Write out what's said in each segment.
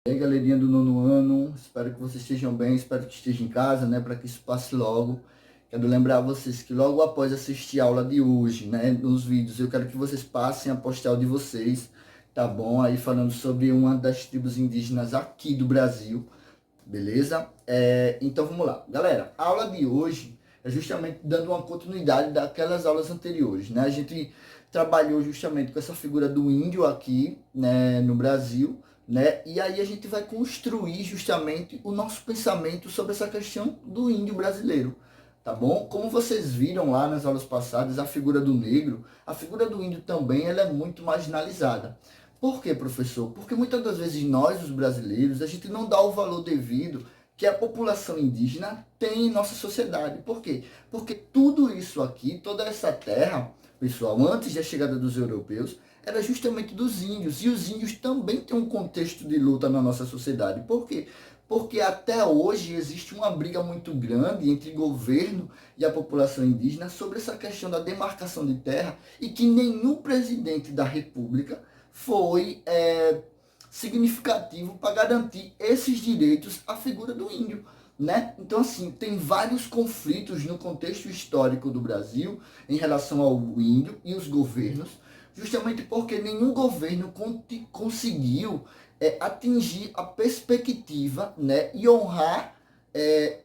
E aí, galerinha do nono ano, espero que vocês estejam bem, espero que estejam em casa, né, para que isso passe logo. Quero lembrar vocês que logo após assistir a aula de hoje, né, nos vídeos, eu quero que vocês passem a postal de vocês, tá bom? Aí falando sobre uma das tribos indígenas aqui do Brasil, beleza? Então vamos lá. Galera, a aula de hoje é justamente dando uma continuidade daquelas aulas anteriores, né? A gente trabalhou justamente com essa figura do índio aqui, né, no Brasil, né? E aí a gente vai construir justamente o nosso pensamento sobre essa questão do índio brasileiro, tá bom? Como vocês viram lá nas aulas passadas, a figura do negro, a figura do índio também, ela é muito marginalizada. Por quê, professor? Porque muitas das vezes nós, os brasileiros, a gente não dá o valor devido que a população indígena tem em nossa sociedade. Por quê? Porque tudo isso aqui, toda essa terra, pessoal, antes da chegada dos europeus, era justamente dos índios. E os índios também têm um contexto de luta na nossa sociedade. Por quê? Porque até hoje existe uma briga muito grande entre governo e a população indígena sobre essa questão da demarcação de terra e que nenhum presidente da República foi significativo para garantir esses direitos à figura do índio, né? Então, assim, tem vários conflitos no contexto histórico do Brasil em relação ao índio e os governos, justamente porque nenhum governo conseguiu atingir a perspectiva, né, e honrar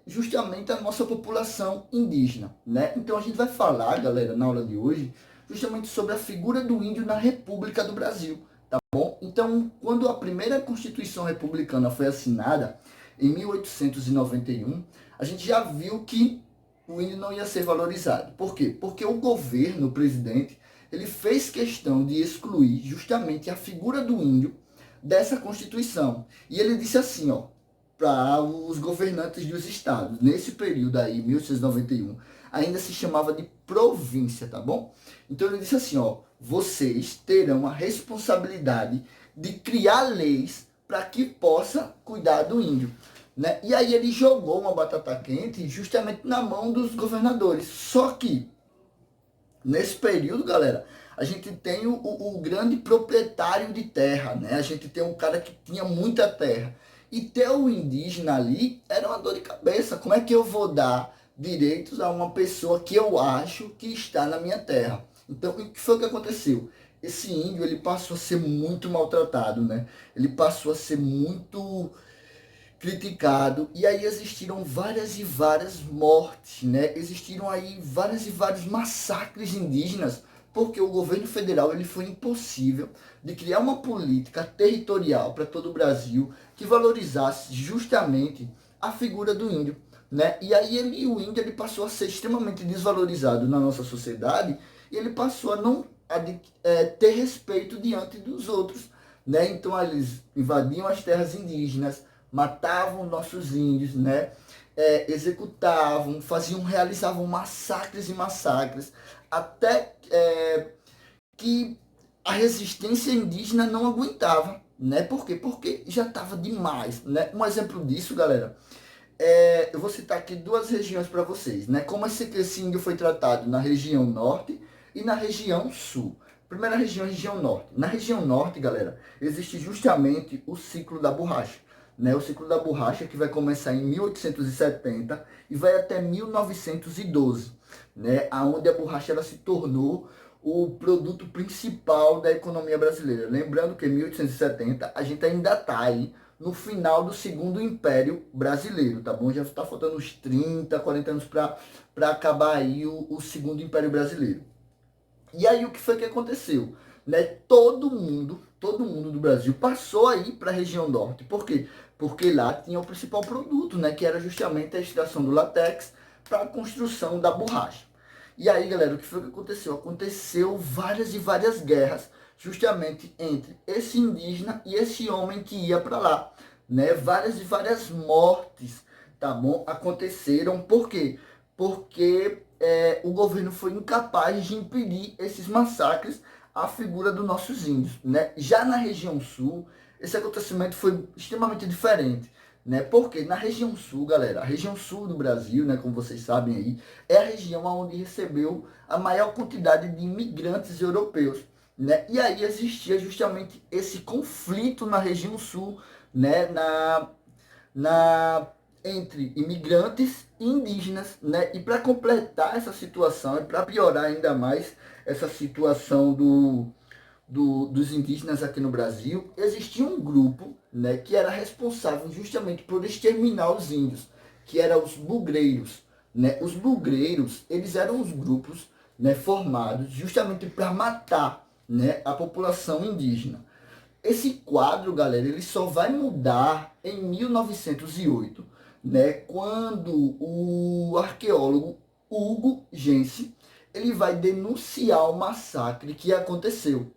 justamente a nossa população indígena, né? Então a gente vai falar, galera, na aula de hoje, justamente sobre a figura do índio na República do Brasil, tá bom? Então, quando a primeira Constituição Republicana foi assinada, em 1891, a gente já viu que o índio não ia ser valorizado. Por quê? Porque o governo, o presidente, ele fez questão de excluir justamente a figura do índio dessa Constituição. E ele disse assim, ó, para os governantes dos estados, nesse período aí, 1891, ainda se chamava de província, tá bom? Então ele disse assim, ó, vocês terão a responsabilidade de criar leis para que possa cuidar do índio, né? E aí ele jogou uma batata quente justamente na mão dos governadores. Só que nesse período, galera, a gente tem o grande proprietário de terra, né? A gente tem um cara que tinha muita terra. E ter o indígena ali era uma dor de cabeça. Como é que eu vou dar direitos a uma pessoa que eu acho que está na minha terra? Então, o que foi que aconteceu? Esse índio, ele passou a ser muito maltratado, né? Ele passou a ser muito criticado, e aí existiram várias e várias mortes, né? Existiram aí várias e vários massacres indígenas, porque o governo federal ele foi impossível de criar uma política territorial para todo o Brasil que valorizasse justamente a figura do índio, né? E aí o índio ele passou a ser extremamente desvalorizado na nossa sociedade e ele passou a não ter respeito diante dos outros, né? Então eles invadiam as terras indígenas, matavam nossos índios, né? Executavam, realizavam massacres e massacres, até que a resistência indígena não aguentava, né? Por quê? Porque já estava demais, né? Um exemplo disso, galera, eu vou citar aqui duas regiões para vocês, né? Como esse índio foi tratado na região norte e na região sul. Primeira região, região norte. Na região norte, galera, existe justamente o ciclo da borracha, né? O ciclo da borracha que vai começar em 1870 e vai até 1912, né? Aonde a borracha ela se tornou o produto principal da economia brasileira. Lembrando que em 1870 a gente ainda está aí no final do segundo império brasileiro, tá bom? Já está faltando uns 30, 40 anos para acabar aí o segundo império brasileiro. E aí o que foi que aconteceu? Né? Todo mundo do Brasil passou aí para a região norte. Por quê? Porque lá tinha o principal produto, né? Que era justamente a extração do látex para a construção da borracha. E aí, galera, o que foi que aconteceu? Aconteceu várias e várias guerras justamente entre esse indígena e esse homem que ia para lá, né? Várias e várias mortes, tá bom? Aconteceram, por quê? Porque o governo foi incapaz de impedir esses massacres à figura dos nossos índios, né? Já na região sul, esse acontecimento foi extremamente diferente, né? Porque na região sul, galera, a região sul do Brasil, né, como vocês sabem aí, é a região onde recebeu a maior quantidade de imigrantes europeus, né? E aí existia justamente esse conflito na região sul né, na entre imigrantes e indígenas, né? E para completar essa situação, e para piorar ainda mais essa situação dos indígenas aqui no Brasil, existia um grupo, né, que era responsável justamente por exterminar os índios, que eram os bugreiros, né? Os bugreiros, eles eram os grupos, né, formados justamente para matar, né, a população indígena. Esse quadro, galera, ele só vai mudar em 1908, né, quando o arqueólogo Hugo Gense, ele vai denunciar o massacre que aconteceu,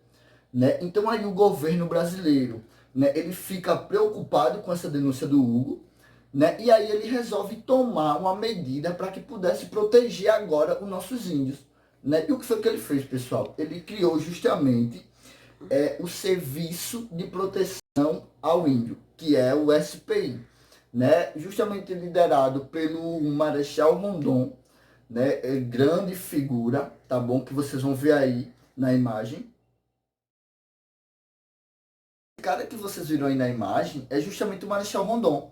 né? Então aí o governo brasileiro, né, ele fica preocupado com essa denúncia do Hugo, né? E aí ele resolve tomar uma medida para que pudesse proteger agora os nossos índios, né? E o que foi que ele fez, pessoal? Ele criou justamente o Serviço de Proteção ao Índio, que é o SPI, né? Justamente liderado pelo Marechal Rondon, né? Grande figura, tá bom? Que vocês vão ver aí na imagem. O cara que vocês viram aí na imagem é justamente o Marechal Rondon,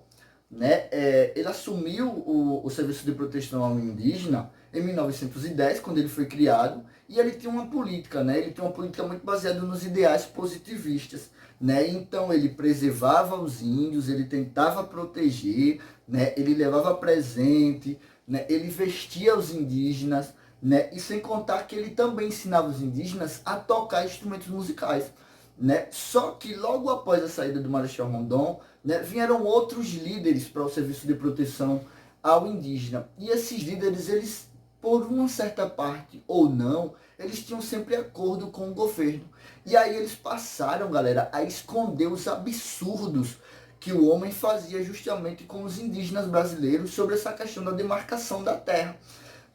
né? Ele assumiu o Serviço de Proteção ao Indígena em 1910, quando ele foi criado, e ele tinha uma política, né? Ele tinha uma política muito baseada nos ideais positivistas, né? Então ele preservava os índios, ele tentava proteger, né? Ele levava presente, né? Ele vestia os indígenas, né? E sem contar que ele também ensinava os indígenas a tocar instrumentos musicais, né? Só que logo após a saída do Marechal Rondon, né, vieram outros líderes para o serviço de proteção ao indígena. E esses líderes, eles, por uma certa parte ou não, eles tinham sempre acordo com o governo. E aí eles passaram, galera, a esconder os absurdos que o homem fazia justamente com os indígenas brasileiros sobre essa questão da demarcação da terra,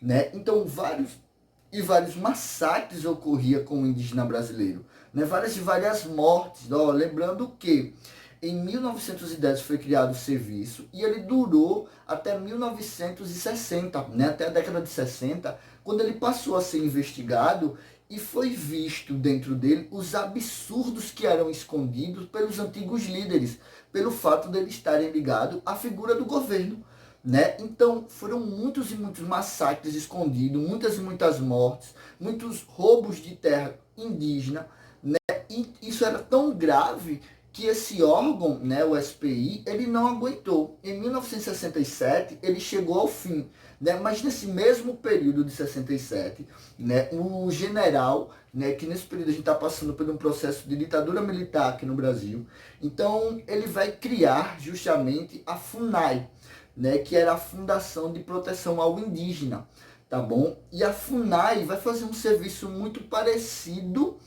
né? Então, vários massacres ocorriam com o indígena brasileiro, né? Várias e várias mortes. Ó, lembrando que em 1910 foi criado o serviço e ele durou até 1960, né? Até a década de 60, quando ele passou a ser investigado e foi visto dentro dele os absurdos que eram escondidos pelos antigos líderes, pelo fato de eles estarem ligados à figura do governo, né? Então foram muitos e muitos massacres escondidos, muitas e muitas mortes, muitos roubos de terra indígena, né? E isso era tão grave que esse órgão, né, o SPI, ele não aguentou. Em 1967 ele chegou ao fim, né? Mas nesse mesmo período de 67, né, o general, né, que nesse período a gente está passando por um processo de ditadura militar aqui no Brasil, então ele vai criar justamente a FUNAI, né, que era a Fundação de Proteção ao Indígena, tá bom? E a FUNAI vai fazer um serviço muito parecido,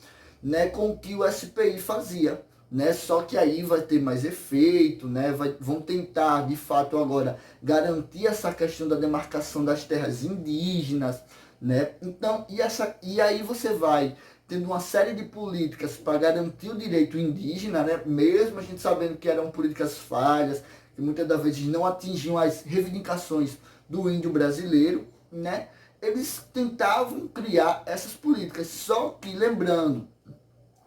né, com o que o SPI fazia, né? Só que aí vai ter mais efeito, né? Vão tentar, de fato, agora garantir essa questão da demarcação das terras indígenas, né? Então, e aí você vai tendo uma série de políticas para garantir o direito indígena, né? Mesmo a gente sabendo que eram políticas falhas, que muitas das vezes não atingiam as reivindicações do índio brasileiro, né? Eles tentavam criar essas políticas, só que lembrando,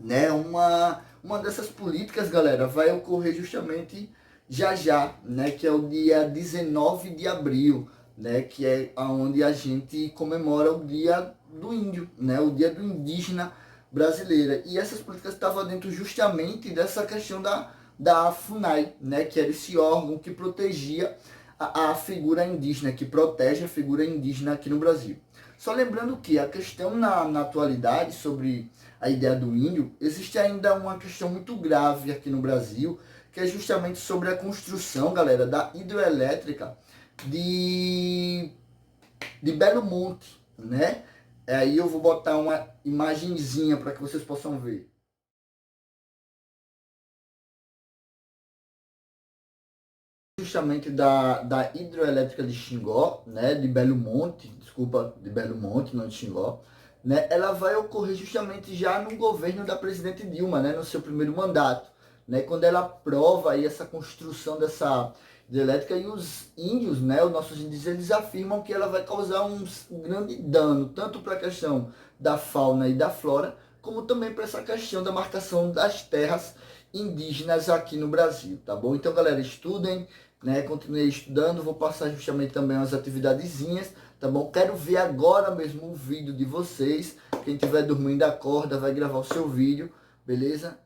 né, uma dessas políticas, galera, vai ocorrer justamente já, né, que é o dia 19 de abril, né, que é onde a gente comemora o Dia do Índio, né, o Dia do Indígena brasileira. E essas políticas estavam dentro justamente dessa questão da FUNAI, né, que era esse órgão que protegia a figura indígena, que protege a figura indígena aqui no Brasil. Só lembrando que a questão na atualidade sobre a ideia do índio, existe ainda uma questão muito grave aqui no Brasil, que é justamente sobre a construção, galera, da hidrelétrica de Belo Monte, né? Aí eu vou botar uma imagenzinha para que vocês possam ver. Justamente da hidroelétrica de Xingó, né, de Belo Monte, desculpa, de Belo Monte, não de Xingó, né, ela vai ocorrer justamente já no governo da presidente Dilma, né, no seu primeiro mandato, né, quando ela aprova aí essa construção dessa hidrelétrica e os índios, né, os nossos índios, eles afirmam que ela vai causar um grande dano, tanto para a questão da fauna e da flora, como também para essa questão da marcação das terras indígenas aqui no Brasil, tá bom? Então, galera, estudem, né? Continuei estudando, vou passar justamente também umas atividadezinhas, tá bom? Quero ver agora mesmo o vídeo de vocês. Quem estiver dormindo, acorda, vai gravar o seu vídeo, beleza?